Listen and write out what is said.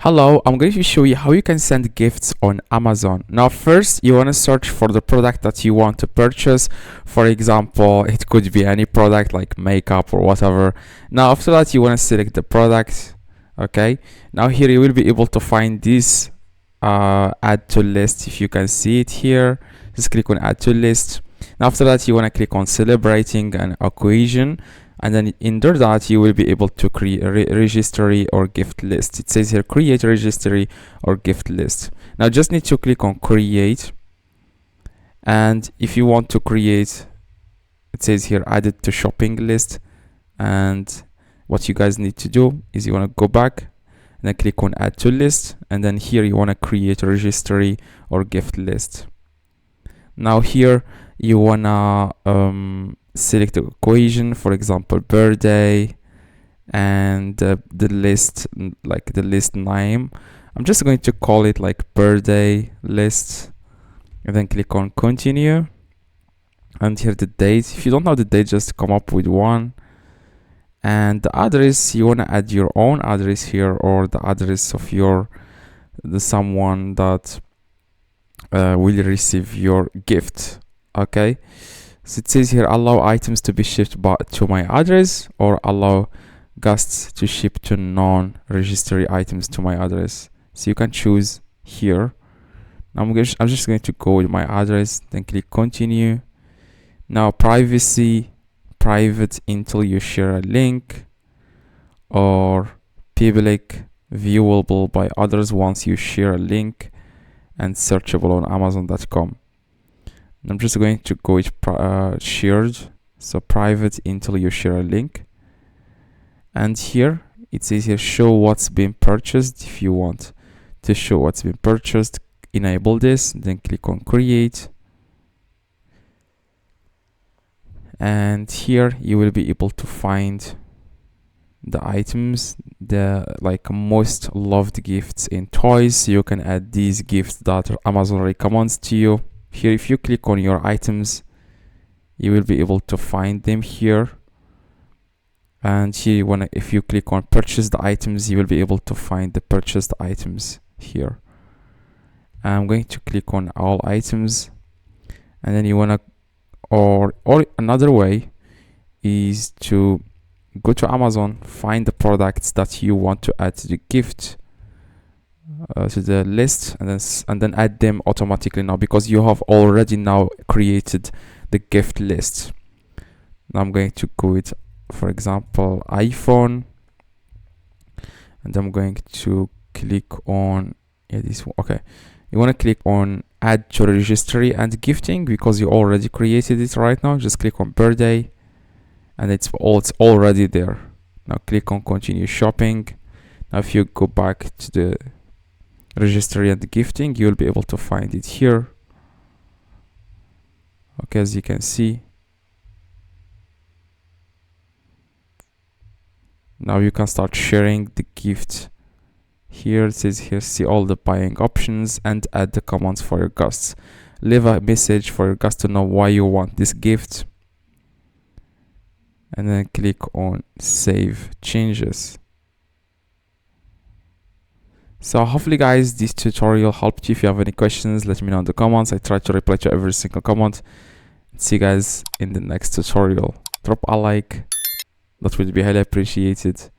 Hello, I'm going to show you how you can send gifts on Amazon. Now, first, you want to search for the product that you want to purchase. For example, it could be any product like makeup or whatever. Now, after that, you want to select the product. Okay. Now, here you will be able to find this add to list. If you can see it here, just click on add to list. Now, after that, you want to click on celebrating an occasion. And then under that you will be able to create a registry or gift list. It says here create a registry or gift list. Now just need to click on create, and if you want to create, it says here add it to shopping list. And what you guys need to do is you want to go back and then click on add to list, and then here you want to create a registry or gift list. Now here you wanna select the equation, for example birthday, and the list, like the list name. I'm just going to call it like birthday list, and then click on continue. And here the date, if you don't know the date, just come up with one. And the address, you want to add your own address here, or the address of the someone that will receive your gift. Okay, so it says here allow items to be shipped to my address, or allow guests to ship to non-registry items to my address. So you can choose here. I'm just going to go with my address, then click continue. Now privacy, private until you share a link, or public, viewable by others once you share a link, and searchable on amazon.com. I'm just going to go with shared, so private until you share a link. And here it says here show what's been purchased. If you want to show what's been purchased, enable this, then click on create. And here you will be able to find the items, the like most loved gifts in toys. So you can add these gifts that Amazon recommends to you. Here if you click on your items, you will be able to find them here. And here if you click on purchase the items, you will be able to find the purchased items here. I'm going to click on all items, and then you want to, or another way is to go to Amazon, find the products that you want to add to the gift to the list, and then add them automatically now, because you have already now created the gift list. Now I'm going to go with, for example, iPhone, and I'm going to click on this one. Okay, you want to click on add to registry and gifting, because you already created it right now. Just click on birthday, and it's already there. Now click on continue shopping. Now if you go back to the registry and gifting, you'll be able to find it here. Okay, as you can see, now you can start sharing the gift. Here it says here see all the buying options and add the comments for your guests. Leave a message for your guests to know why you want this gift, and then click on save changes. So hopefully guys, this tutorial helped you. If you have any questions, let me know in the comments. I try to reply to every single comment. See you guys in the next tutorial. Drop a like, that would be highly appreciated.